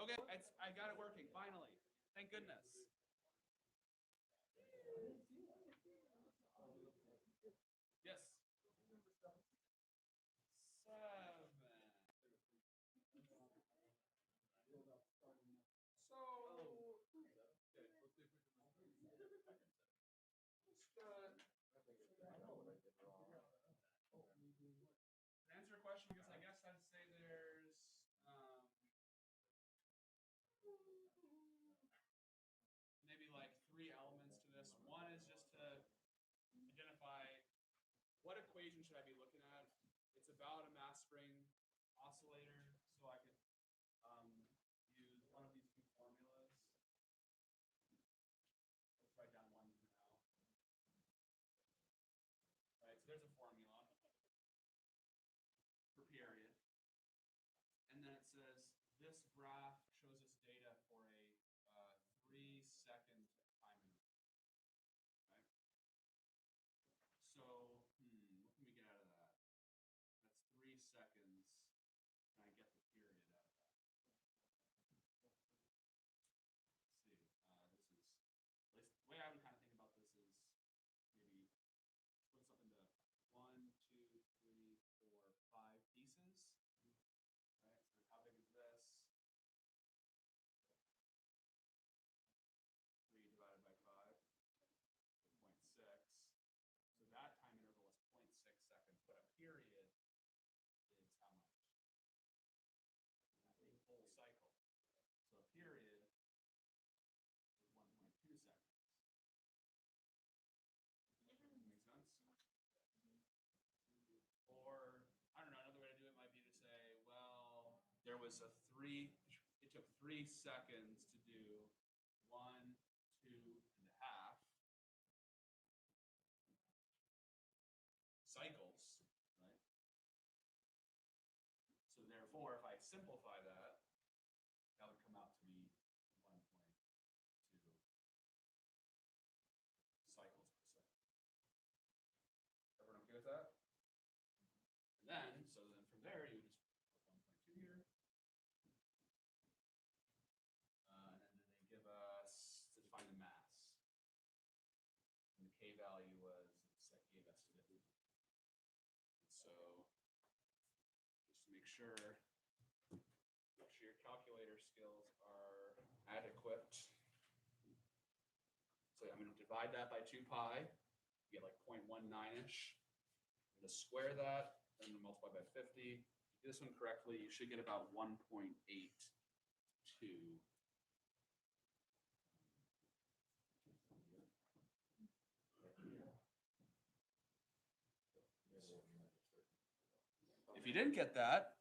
Okay, I got it working finally. Thank goodness. Yes. 7. To answer your question, because I guess I'd say there's maybe like 3 elements to this. One is just to identify what equation should I be looking at. It's about a mass spring oscillator, so I could use one of these 2 formulas. Let's write down one for now. Right, so there's a formula for period. And then it says this graph shows us data for a 3-second time interval. Right? So, what can we get out of that? That's 3 seconds. Can I get the period out of that? Let's see. This is, at least the way I would kind of think about this is maybe split this up into 1, 2, 3, 4, 5 pieces. Right? So how big is this? 3 divided by 5, 0.6. So that time interval is 0.6 seconds, but a period is how much? A full cycle. So a period is 1.2 seconds. Make sense? Or, I don't know, another way to do it might be to say, well, there was it took 3 seconds to do 1, 2, and a half cycles, right? So therefore, if I simplify that, that would come out to be 1.2 cycles per second. Everyone okay with that? And then, so then from there, you just put 1.2 here. And then they give us to find the mass. And the K value was, set gave us it. So just to make sure your calculator skills are adequate. So I'm going to divide that by 2 pi. You get like 0.19-ish. I'm going to square that, and then multiply by 50. If you do this one correctly, you should get about 1.82. If you didn't get that,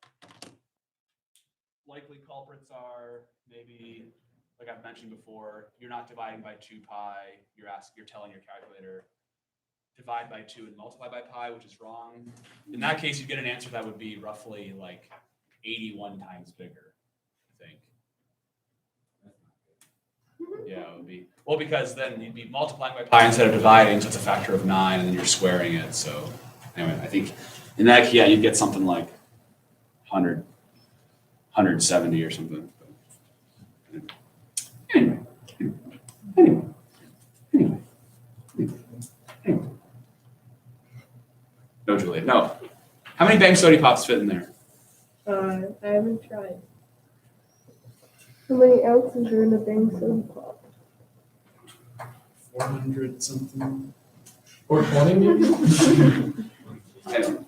likely culprits are maybe, like I've mentioned before, you're not dividing by 2 pi. You're telling your calculator divide by 2 and multiply by pi, which is wrong. In that case, you get an answer that would be roughly like 81 times bigger, I think. Yeah, it would be. Well, because then you'd be multiplying by pi instead of dividing, so it's a factor of 9, and then you're squaring it. So anyway, I think in that, yeah, you'd get something like 170 or something. Anyway. No, Julia, no. How many bang soda pops fit in there? I haven't tried. How many ounces are in a bang soda pop? 400 something. 420 maybe? I don't know.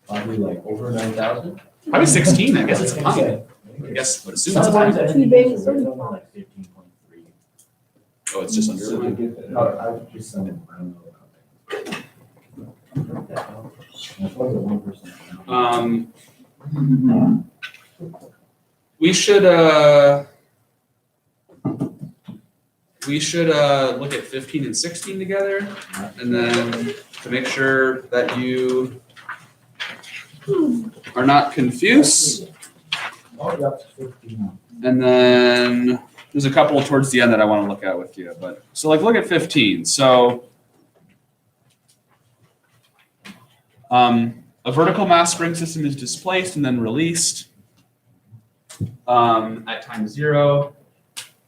Probably like over 9,000. Probably 16. I guess it's a pint. I guess, but assume it's a Sometimes pint. I think Two it's bags. like 15.3. Oh, it's just under So a to pint. get that, oh, I would just send it around. That's like a 1%. We should look at 15 and 16 together, and then to make sure that you are not confused. Oh, yeah, 15. And then there's a couple towards the end that I want to look at with you. But so like look at 15. So a vertical mass spring system is displaced and then released. at time 0.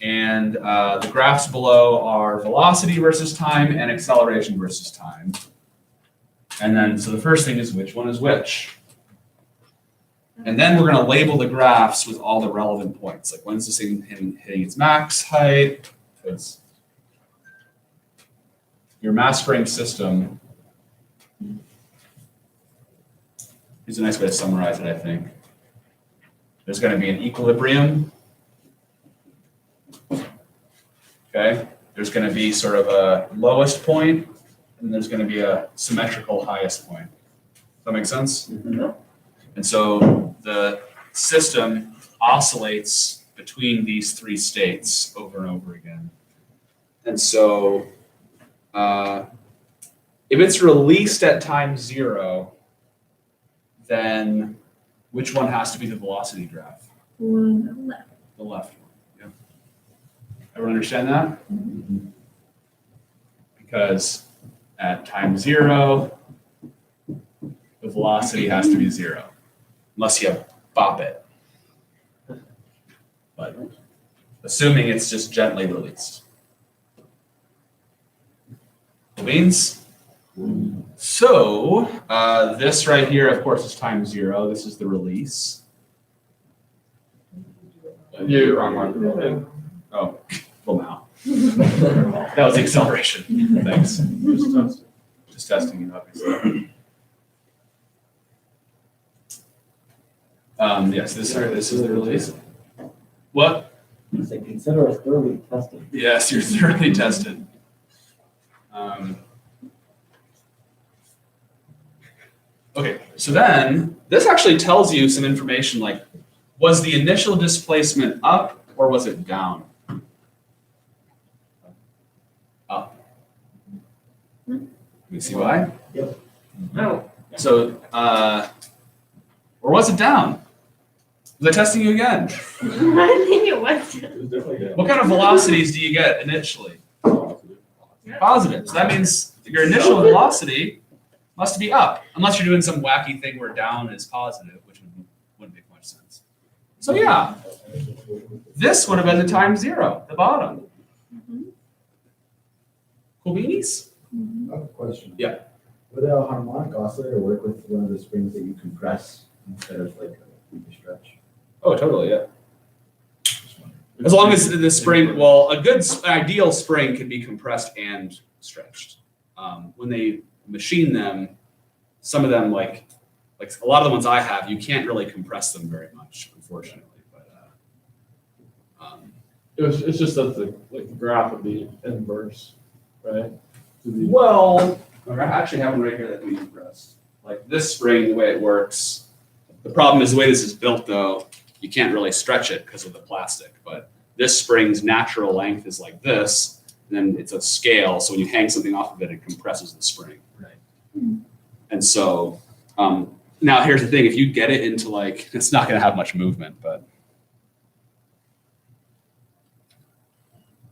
And the graphs below are velocity versus time and acceleration versus time. And then, so the first thing is which one is which. And then we're going to label the graphs with all the relevant points. Like when's this thing hitting its max height? Because your mass spring system is a nice way to summarize it, I think. There's going to be an equilibrium. Okay, there's going to be sort of a lowest point, and there's going to be a symmetrical highest point. Does that make sense? Mm-hmm. And so the system oscillates between these 3 states over and over again. And so if it's released at time 0, then which one has to be the velocity graph? One. The left one. Yep. Everyone understand that? Mm-hmm. Because at time 0, the velocity has to be 0, unless you bop it. But assuming it's just gently released. Means? So this right here, of course, is time 0. This is the release. You're wrong one. Oh, well now. That was the acceleration. Thanks. Just testing it, obviously. Yes, this is the release. What? So consider us thoroughly tested. Yes, you're thoroughly tested. Okay, so then this actually tells you some information like, was the initial displacement up or was it down? Up. You see why? Yep. No. So, or was it down? Was I testing you again? I think it was. What kind of velocities do you get initially? Positive. So that means your initial velocity must be up, unless you're doing some wacky thing where down is positive, which wouldn't make much sense. So yeah, this would have been the time 0, the bottom. Mm-hmm. Cool beanies? I have a question. Yeah. Would a harmonic oscillator work with one of the springs that you compress instead of like a stretch? Oh, totally, yeah. As long as the spring, well, a good ideal spring can be compressed and stretched. When they machine them, some of them, like a lot of the ones I have, you can't really compress them very much, unfortunately. But It's just that the graph would be inverse, right? well, I actually have one right here that can be compressed. Like this spring, the way it works. The problem is the way this is built, though. You can't really stretch it because of the plastic. But this spring's natural length is like this, and then it's a scale. So when you hang something off of it, it compresses the spring. Right. And so now here's the thing: if you get it into like, it's not going to have much movement, but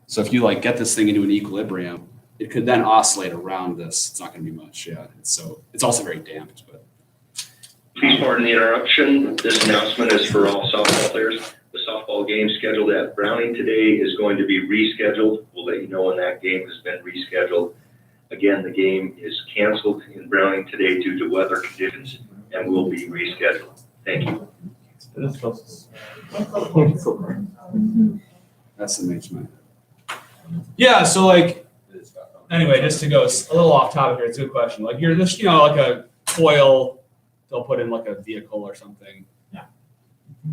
so if you like get this thing into an equilibrium, it could then oscillate around this. It's not going to be much, yeah. So it's also very damped, but. Please pardon the interruption. This announcement is for all softball players. The softball game scheduled at Browning today is going to be rescheduled. We'll let you know when that game has been rescheduled. Again, the game is canceled in Browning today due to weather conditions and will be rescheduled. Thank you. That's the main. Yeah, so like, anyway, just to go a little off topic here, it's a good question. Like you're just, like a coil they'll put in like a vehicle or something. Yeah.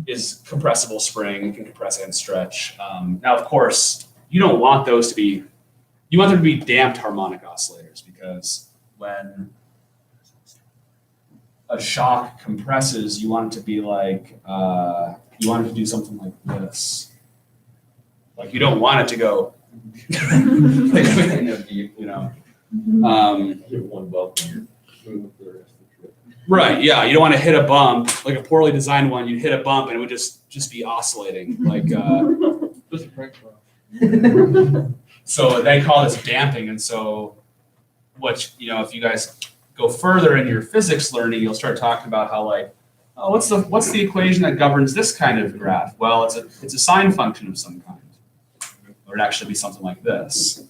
Is compressible spring, can compress and stretch. Now, of course, you don't want those to be, you want them to be damped harmonic oscillators because when a shock compresses, you want it to be like, you want it to do something like this. Like you don't want it to go, like, Get one bump and move the rest of the trip. Right, yeah, you don't want to hit a bump, like a poorly designed one, you'd hit a bump and it would just be oscillating, like, Just a prank call. so they call this damping, and so what, if you guys go further in your physics learning, you'll start talking about how like oh, what's the equation that governs this kind of graph? Well, it's a sine function of some kind. Or it'd actually be something like this,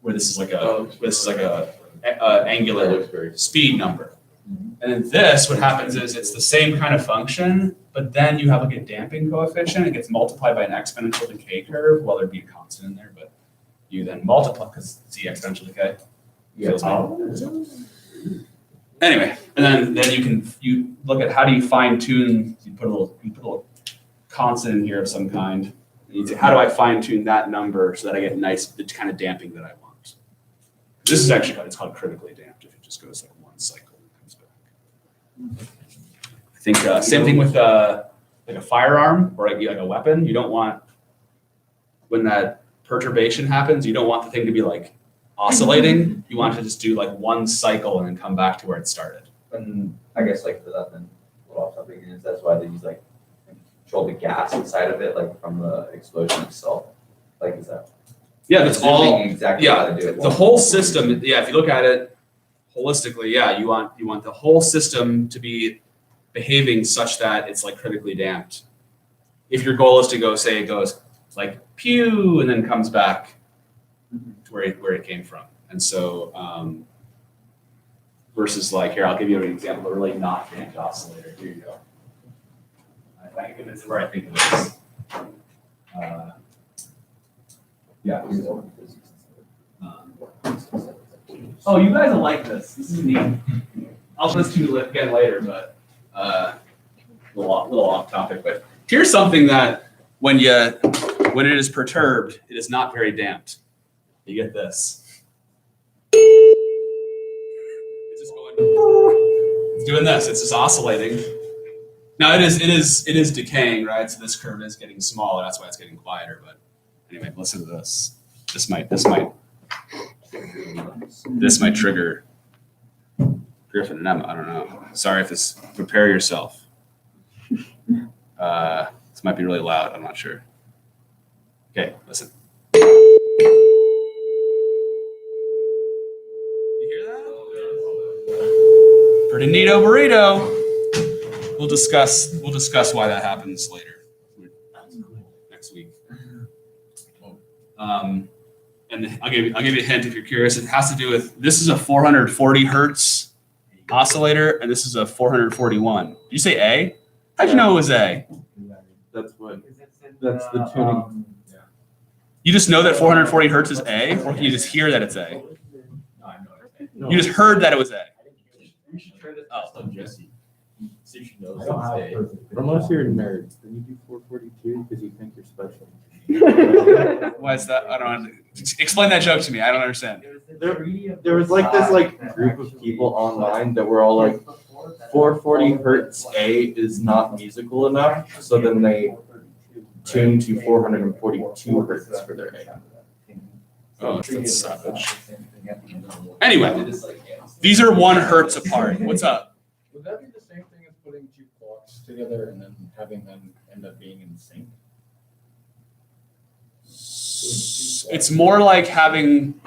where this is like a angular speed number. And then this, what happens is it's the same kind of function, but then you have like a damping coefficient. It gets multiplied by an exponential decay curve. Well, there'd be a constant in there, but you then multiply because it's the exponential decay. Anyway, and then you look at how do you fine tune. You put a little constant in here of some kind. And you say, how do I fine tune that number so that I get the kind of damping that I want? This is actually it's called critically damped if it just goes like one cycle and comes back. I think same thing with like a firearm or like a weapon. You don't want, when that perturbation happens, you don't want the thing to be like oscillating. You want to just do like one cycle and then come back to where it started. And I guess like for that then, a little off topic is that's why they use like control the gas inside of it, like from the explosion itself. Like is that? Yeah, that's all. Exactly. Yeah, how to do it. the whole system. Yeah, if you look at it holistically, yeah, you want the whole system to be behaving such that it's like critically damped. If your goal is to go, say it goes like pew and then comes back to where it came from, and so versus like here, I'll give you an example of a really not damped oscillator. Here you go. I think it's where I think it is. Yeah. Oh, you guys will like this. This is neat. I'll listen to it again later, but a little off topic. But here's something that when it is perturbed, it is not very damped. You get this. It's just going. It's doing this. It's just oscillating. Now it is decaying, right? So this curve is getting smaller. That's why it's getting quieter. But anyway, listen to this. This might trigger Griffin and Emma. I don't know. Sorry if this. Prepare yourself. This might be really loud. I'm not sure. Okay, listen. You hear that? Pretty neato burrito. We'll discuss why that happens later next week. And I'll give you a hint if you're curious. It has to do with, this is a 440 hertz oscillator, and this is a 441. Did you say A? How'd you know it was A? That's the tuning. You just know that 440 hertz is A, or can you just hear that it's A? You just heard that it was A. You should try this on Jesse. See if she knows. Unless you're a nerd, then you do 442 because you think you're special. Why is that? I don't know. Explain that joke to me. I don't understand. There was like this group of people online that were all like 440 hertz A is not musical enough, so then they tuned to 442 hertz for their A. Oh, that's savage. Anyway, these are 1 hertz apart. What's up? Would that be the same thing as putting two clocks together and then having them end up being in sync? It's more like having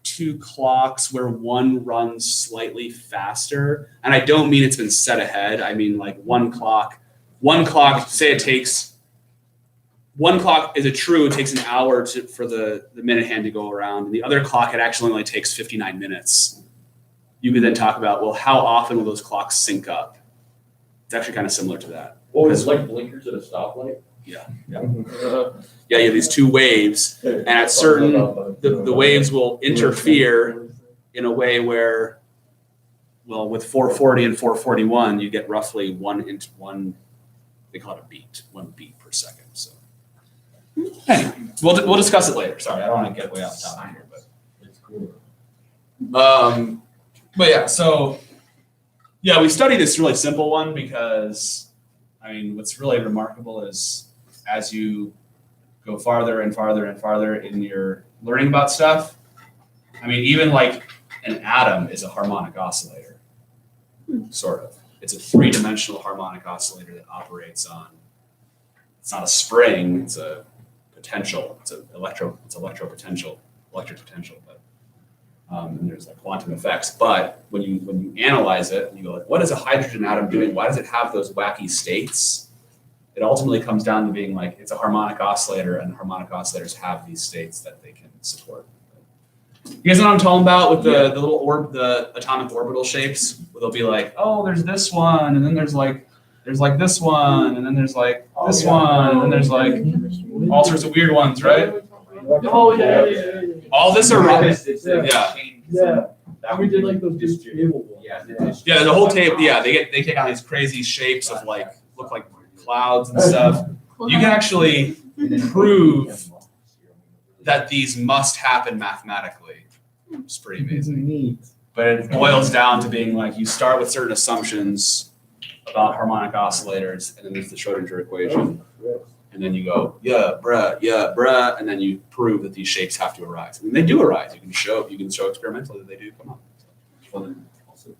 2 clocks where one runs slightly faster. And I don't mean it's been set ahead. I mean like one clock, say it takes, 1 clock is it true, it takes an hour for the minute hand to go around. And the other clock, it actually only takes 59 minutes. You could then talk about, well, how often will those clocks sync up? It's actually kind of similar to that. Oh, it's like blinkers at a stoplight? Yeah, you have these 2 waves, and at certain, the waves will interfere in a way where, well, with 440 and 441, you get roughly one, they call it a beat, 1 beat per second. So anyway, we'll discuss it later. Sorry, I don't want to get way off topic here, but It's cool. But yeah, so yeah, we studied this really simple one because, I mean, what's really remarkable is as you go farther and farther and farther in your learning about stuff, I mean, even like an atom is a harmonic oscillator, sort of. It's a 3-dimensional harmonic oscillator that operates on, it's not a spring, it's a potential, it's electric potential, but And there's like quantum effects. But when you analyze it, and you go like, what is a hydrogen atom doing? Why does it have those wacky states? It ultimately comes down to being like, it's a harmonic oscillator, and harmonic oscillators have these states that they can support. You guys know what I'm talking about with the little the atomic orbital shapes? Where they'll be like, oh, there's this one, and then there's like this one, and then there's like this one, and then there's like all sorts of weird ones, right? Oh, yeah. All this are Yeah. Yeah. And we did like those table ones. Yeah, the whole tape. Yeah, they take on these crazy shapes of like look like clouds and stuff. You can actually prove that these must happen mathematically. It's pretty amazing. Neat. But it boils down to being like you start with certain assumptions about harmonic oscillators, and then there's the Schrodinger equation, and then you go yeah, bruh, and then you prove that these shapes have to arise, and they do arise. You can show experimentally that they do come up. Well, then also,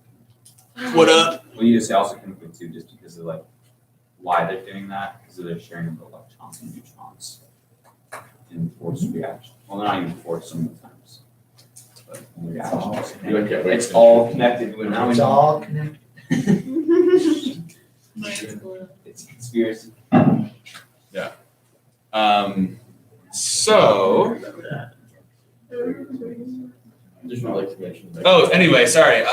What up? well, you just also can put too, just because of like why they're doing that, because they're sharing of electrons and neutrons in forced reaction. Well, they're not even forced some of the times, but in reactions. It's all connected. Now we It's know. all connected. It's a conspiracy. So Just not like to mention. oh, anyway, sorry.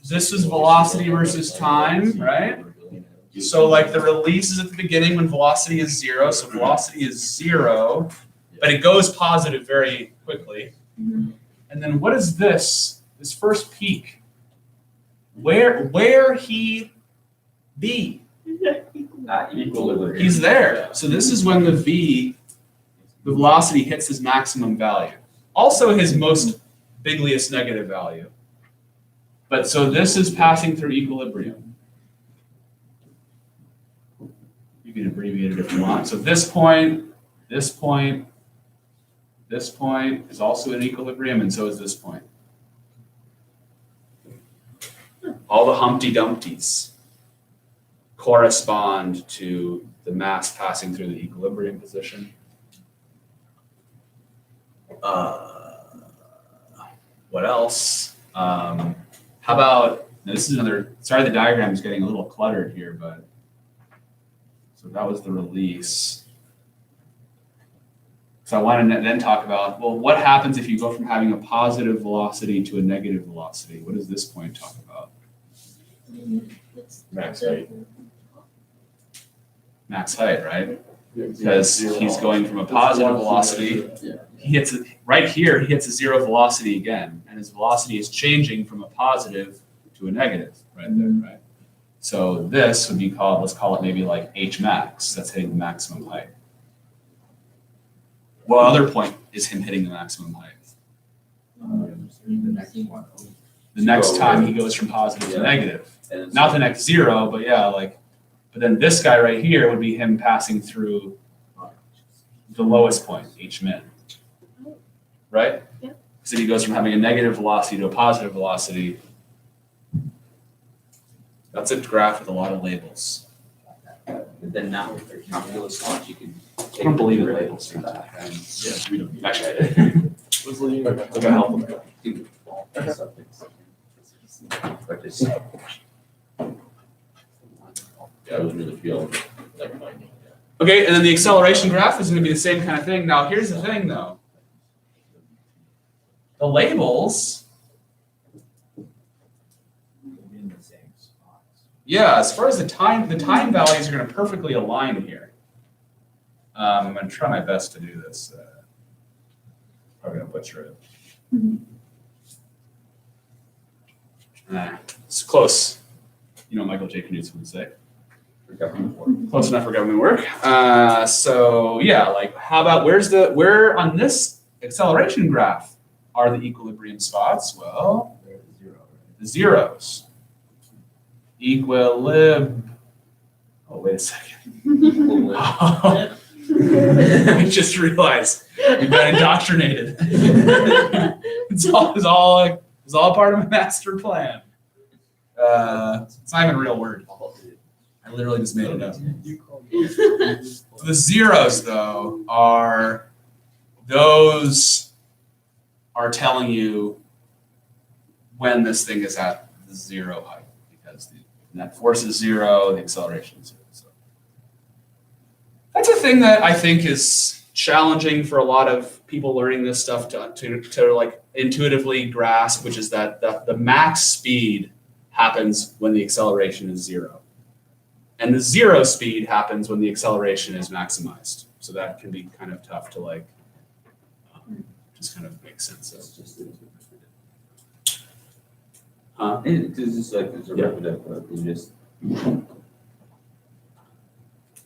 This is velocity versus time, right? So like the release is at the beginning when velocity is zero. So velocity is zero, but it goes positive very quickly. And then what is this? This first peak. Where he be? Equilibrium. He's there. So this is when the velocity hits his maximum value. Also his most bigliest negative value. But so this is passing through equilibrium. You can abbreviate it if you want. So this point is also in equilibrium, and so is this point. All the Humpty Dumpties correspond to the mass passing through the equilibrium position. What else? How about, now this is another, sorry the diagram is getting a little cluttered here, but, so that was the release. So I want to then talk about, well, what happens if you go from having a positive velocity to a negative velocity? What does this point talk about? Max height. Max height, right? Because he's going from a positive velocity. He hits it right here, he hits a zero velocity again, and his velocity is changing from a positive to a negative right there, right? So this would be called, let's call it maybe like H max, that's hitting the maximum height. What other point is him hitting the maximum height? The next one. The next time he goes from positive to negative. And Not the next zero, but yeah, like, but then this guy right here would be him passing through the lowest point, H min. Right? Yeah. So he goes from having a negative velocity to a positive velocity. That's a graph with a lot of labels. But then now with their calculus launch, you can. I don't believe in labels for that. Yeah, we don't. Actually, I did. Look how helpful. But just, Yeah, I was really feeling that finding. Okay, and then the acceleration graph is going to be the same kind of thing. Now, here's the thing, though. The labels, In the same spots. yeah, as far as the time values are going to perfectly align here. I'm going to try my best to do this. Probably going to butcher it. It's close. You know, Michael J. Knudsen would say. Close enough for government work. So yeah, like how about where on this acceleration graph are the equilibrium spots? Well, the zeros. Equilib. Oh, wait a second. I just realized you've been indoctrinated. It's all part of my master plan. It's not even a real word. I literally just made it up. The zeros, though, are telling you when this thing is at zero height, because the net force is zero, the acceleration is zero. So that's a thing that I think is challenging for a lot of people learning this stuff to like intuitively grasp, which is that the max speed happens when the acceleration is zero. And the zero speed happens when the acceleration is maximized. So that can be kind of tough to like just kind of make sense of. It's just Huh? it's just like it's a Yeah. repetitive, but you just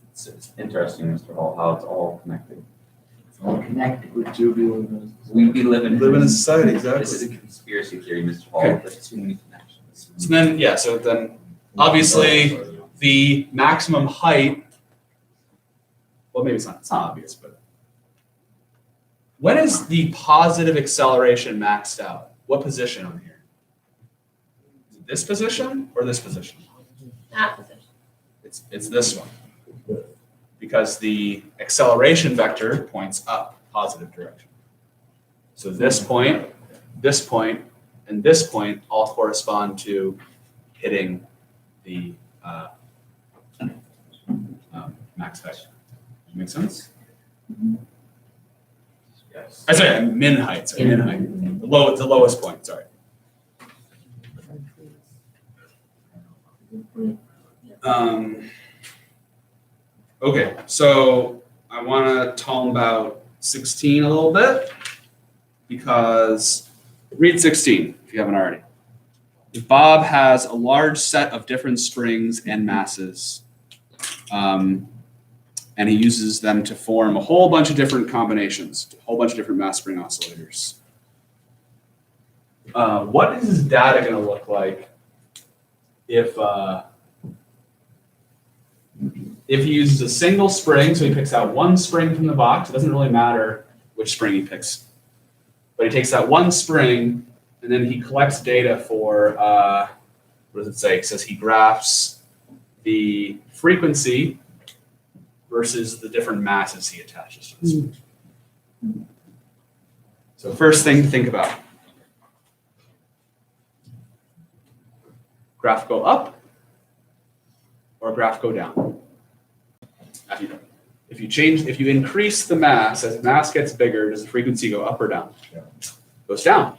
it's interesting, Mr. Hall, how it's all connected. It's all connected with jubilant. We live in Live in a society, exactly. This is a conspiracy theory, Mr. Hall. Okay. There's too many connections. So then obviously the maximum height, well, maybe it's not obvious, but when is the positive acceleration maxed out? What position on here? Is it this position or this position? That position. It's this one. Because the acceleration vector points up, positive direction. So this point, and this point all correspond to hitting the max height. Make sense? Yes. I sorry, min height. Sorry, min height. The lowest point. Sorry. Okay, so I want to talk about 16 a little bit because read 16 if you haven't already. If Bob has a large set of different strings and masses, and he uses them to form a whole bunch of different combinations, a whole bunch of different mass spring oscillators. What is his data going to look like if he uses a single spring? So he picks out one spring from the box. It doesn't really matter which spring he picks, but he takes that one spring and then he collects data for what does it say? It says he graphs the frequency versus the different masses he attaches to the spring. So first thing to think about. Graph go up or graph go down? If you increase the mass, as mass gets bigger, does the frequency go up or down? Down. Goes down.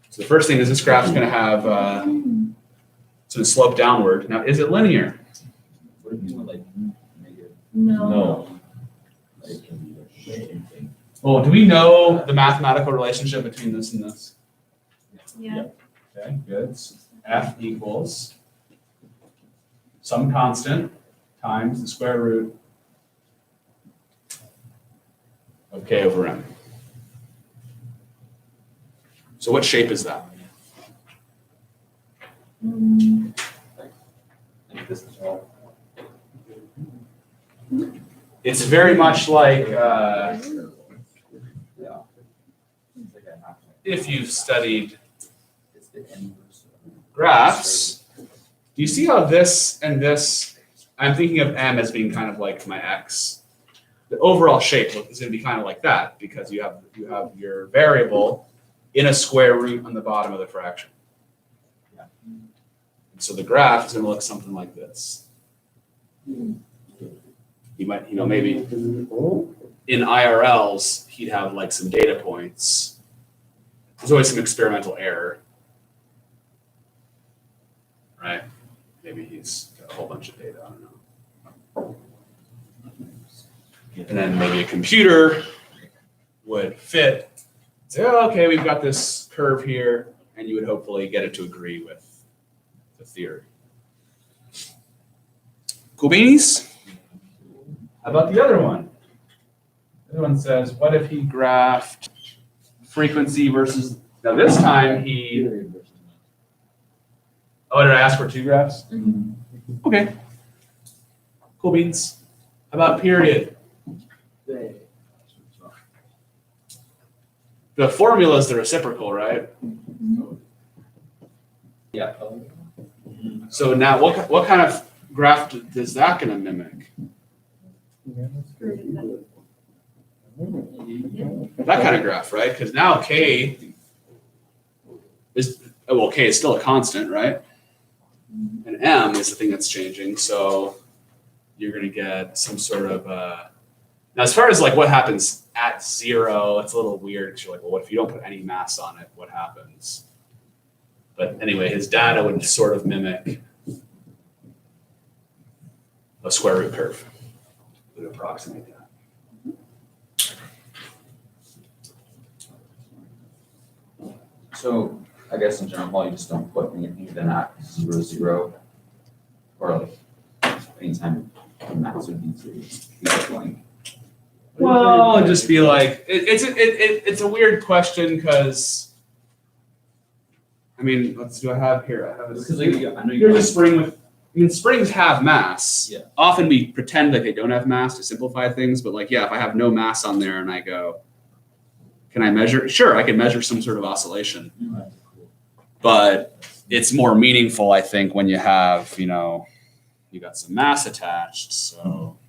So the first thing is this graph's going to have it's going to slope downward. Now, is it linear? What if you were like negative? No. Well, do we know the mathematical relationship between this and this? Yeah. Okay, good. F equals some constant times the square root of k over m. So what shape is that? Like this is all. It's very much like Yeah. It's like a half. if you've studied It's the inverse of graphs. Do you see how this and this, I'm thinking of m as being kind of like my x. The overall shape is going to be kind of like that because you have your variable in a square root on the bottom of the fraction. Yeah. And so the graph is going to look something like this. You might, maybe in IRLs, he'd have like some data points. There's always some experimental error, right? Maybe he's got a whole bunch of data, I don't know. And then maybe a computer would fit, say, oh, okay, we've got this curve here, and you would hopefully get it to agree with the theory. Cool beanies? How about the other one? The other one says, what if he graphed frequency versus, now this time he, oh, did I ask for two graphs? Okay. Cool beans. How about period? The formula is the reciprocal, right? Yeah. So now what kind of graph is that going to mimic? That kind of graph, right? Because now K is, oh, well, K is still a constant, right? And M is the thing that's changing. So you're going to get some sort of, now as far as like what happens at 0, it's a little weird because you're like, well, what if you don't put any mass on it? What happens? But anyway, his data would sort of mimic a square root curve. It would approximate that. So I guess in general, you just don't put anything then at 0, 0, or like anytime the max would be 0, just keep it blank. Well, it'd just be like, it's a weird question because, I mean, what do I have here? I have a, Because like, I know here's a spring with, I mean, springs have mass. Yeah. Often we pretend like they don't have mass to simplify things, but like, yeah, if I have no mass on there and I go, can I measure? Sure, I can measure some sort of oscillation. But it's more meaningful, I think, when you have, you know, you got some mass attached. So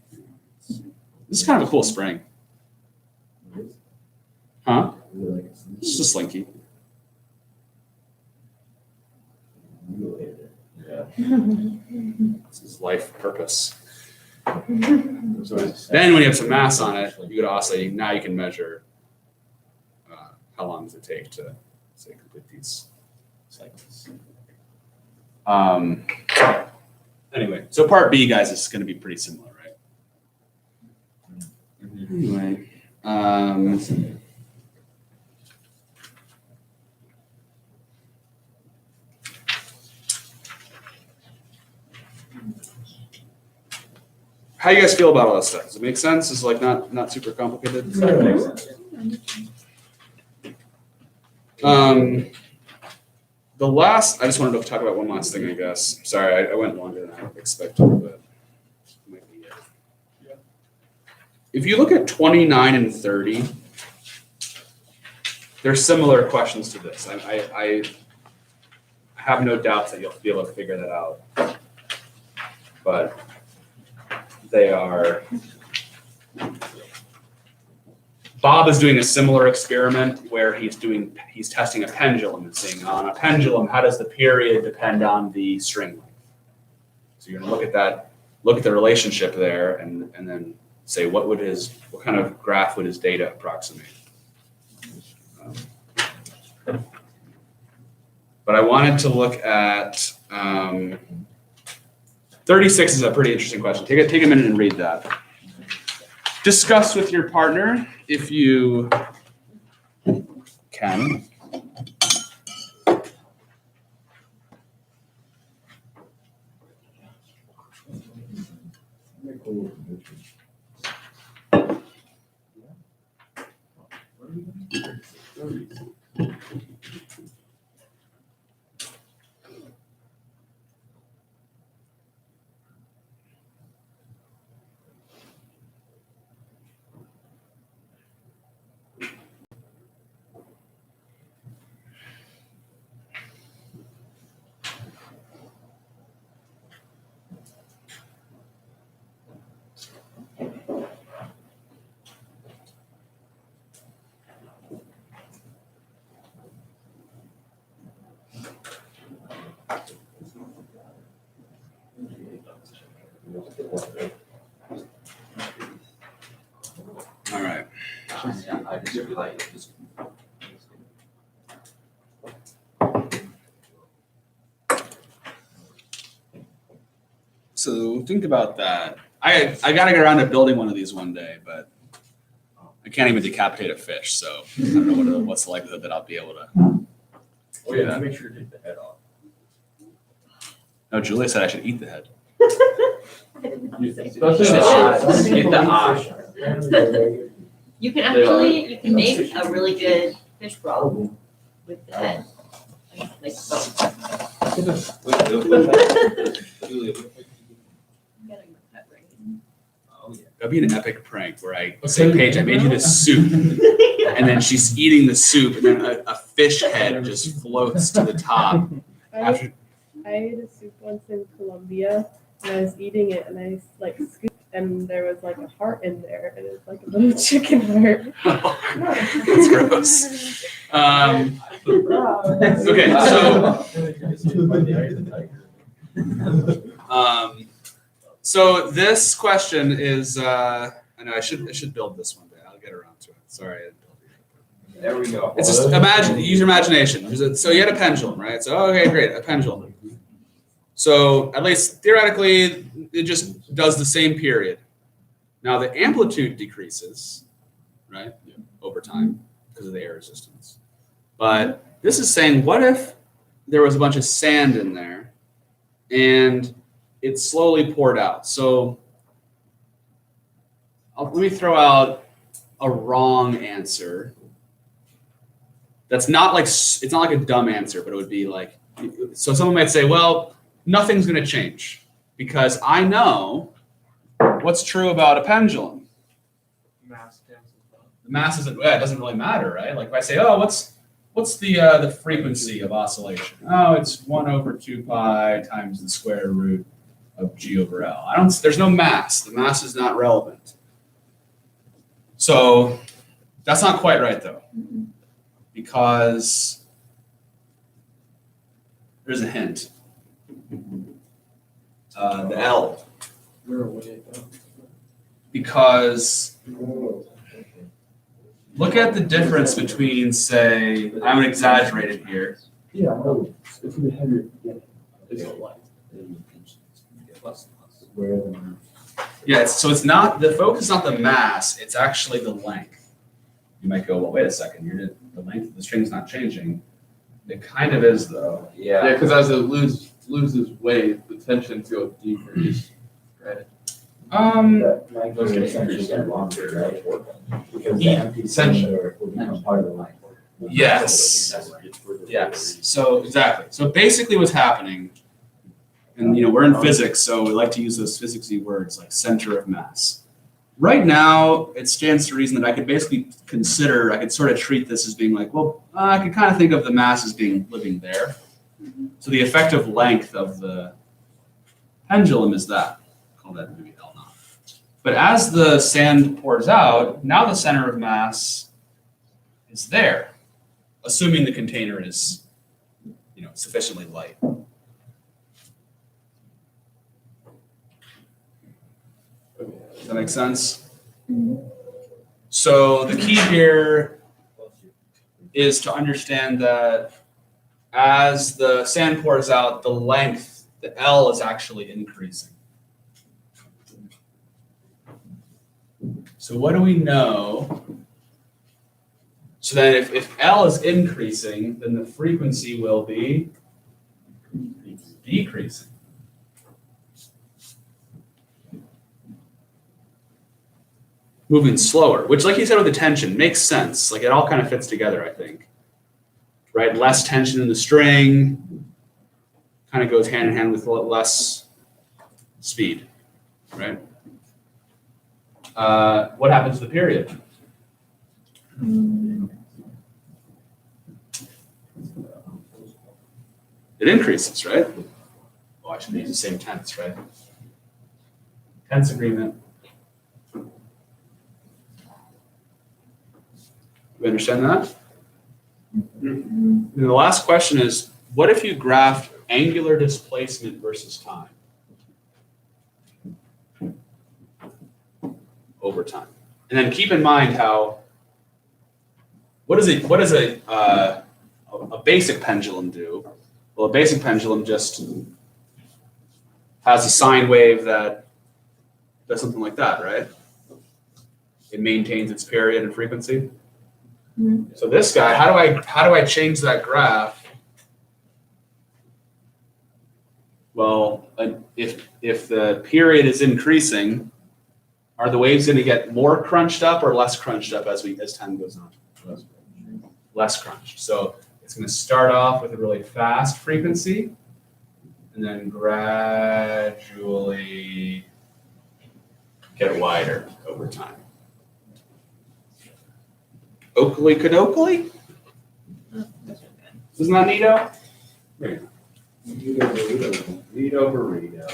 this is kind of a cool spring. Huh? It's just slinky. Yeah. This is life purpose. Then when you have some mass on it, you go to oscillating. Now you can measure how long does it take to, say, complete these cycles. Anyway, so part B, guys, is going to be pretty similar, right? Anyway, how do you guys feel about all this stuff? Does it make sense? Is it like not super complicated? That makes sense. The last, I just wanted to talk about one last thing, I guess. Sorry, I went longer than I expected, but might be it. If you look at 29 and 30, they're similar questions to this. I have no doubts that you'll be able to figure that out. But they are, Bob is doing a similar experiment where he's testing a pendulum and saying, on a pendulum, how does the period depend on the string length? So you're gonna look at that, look at the relationship there and then say, what kind of graph would his data approximate? But I wanted to look at, 36 is a pretty interesting question. Take a minute and read that. Discuss with your partner if you can. All right. Yeah, I just feel like it just. So think about that. I gotta get around to building one of these one day, but I can't even decapitate a fish, so I don't know what's the likelihood that I'll be able to. Oh yeah, make sure to take the head off. No, Julia said I should eat the head. Get the eye. You can actually, you can make a really good fish broth with the head. Like both. That'd be an epic prank where I say, Paige, I made you this soup, and then she's eating the soup, and then a fish head just floats to the top. After I ate a soup once in Colombia, and I was eating it, and I like scooped, and there was like a heart in there, and it was like a little chicken heart. That's gross. Okay, so this question is, I know I should build this one day. I'll get around to it. Sorry, I didn't build it. There we go. It's just use your imagination. So you had a pendulum, right? So okay, great, a pendulum. So at least theoretically, it just does the same period. Now the amplitude decreases, right, over time because of the air resistance. But this is saying, what if there was a bunch of sand in there and it slowly poured out? So let me throw out a wrong answer. That's not like, it's not like a dumb answer, but it would be like, so someone might say, well, nothing's going to change because I know what's true about a pendulum. Mass cancels out. The mass isn't, it doesn't really matter, right? Like if I say, oh, what's the frequency of oscillation? Oh, it's 1/2 pi times the square root of G over L. There's no mass. The mass is not relevant. So that's not quite right though, because there's a hint. The L. Because look at the difference between, say, I'm gonna exaggerate it here. Yeah, no, it's gonna be heavier. It's light. Where the Yeah, so it's not, the focus is not the mass, it's actually the length. You might go, well, wait a second, the length of the string's not changing. It kind of is though. Yeah. Yeah, because as it loses weight, the tensions go decrease, right? that language is essentially get longer, right? Because the empty cylinder will become part of the line. Yes. Yes. So exactly. So basically what's happening, and we're in physics, so we like to use those physicsy words like center of mass. Right now, it stands to reason that I could basically I could sort of treat this as being like, well, I could kind of think of the mass as being living there. So the effective length of the pendulum is that. Call that maybe L naught. But as the sand pours out, now the center of mass is there, assuming the container is, sufficiently light. Does that make sense? So the key here is to understand that as the sand pours out, the length, the L is actually increasing. So what do we know? So then if L is increasing, then the frequency will be decreasing. Moving slower, which, like you said with the tension, makes sense. Like it all kind of fits together, I think. Right? Less tension in the string kind of goes hand in hand with less speed, right? What happens to the period? It increases, right? Oh, I should use the same tense, right? Tense agreement. You understand that? And the last question is, what if you graphed angular displacement versus time over time? And then keep in mind how, what does a basic pendulum do? Well, a basic pendulum just has a sine wave that does something like that, right? It maintains its period and frequency. So this guy, how do I change that graph? Well, if the period is increasing, are the waves going to get more crunched up or less crunched up as time goes on? Less crunched. So it's going to start off with a really fast frequency and then gradually get wider over time. Oakley cadokley? Isn't that neato? Burrito, burrito.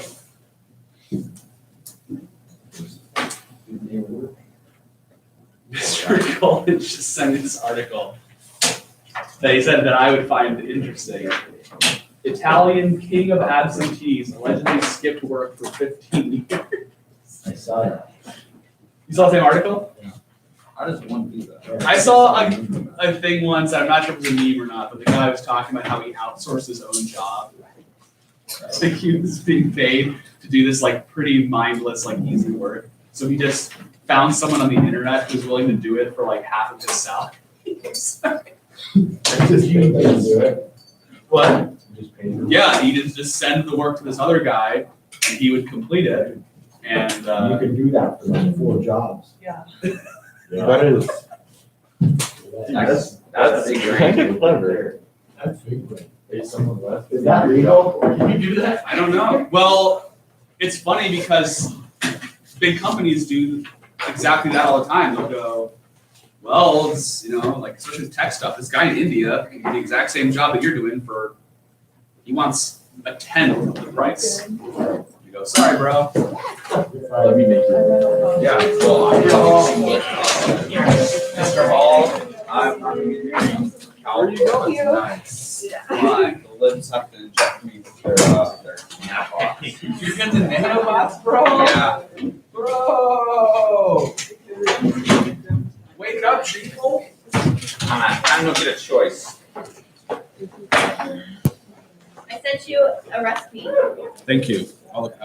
Mr. Collins just sent me this article that he said that I would find interesting. Italian king of absentees allegedly skipped work for 15 years. I saw that. You saw the same article? How does one do that? I saw a thing once, I'm not sure if it was a meme or not, but the guy was talking about how he outsourced his own job. Like he was being paid to do this like pretty mindless, like easy work. So he just found someone on the internet who was willing to do it for like half of his salary. Just pay them to do it. What? Just pay them. Yeah, he just send the work to this other guy and he would complete it. And You can do that for like 4 jobs. Yeah. That is That's kind of clever. That's big brain. Pay someone less. Is that legal? Or can you do that? I don't know. Well, it's funny because big companies do exactly that all the time. They'll go, well, it's, you know, like especially with tech stuff, this guy in India can do the exact same job that you're doing for, he wants a tenth of the price. You go, sorry, bro. Let me make you. Yeah. Mr. Hall, I'm How are you going? Nice. Why? The libs have to inject me with their nanobots. You're getting the nanobots, bro? Yeah. Bro! Wake up, people! I don't get a choice. I sent you a recipe. Thank you. I'll look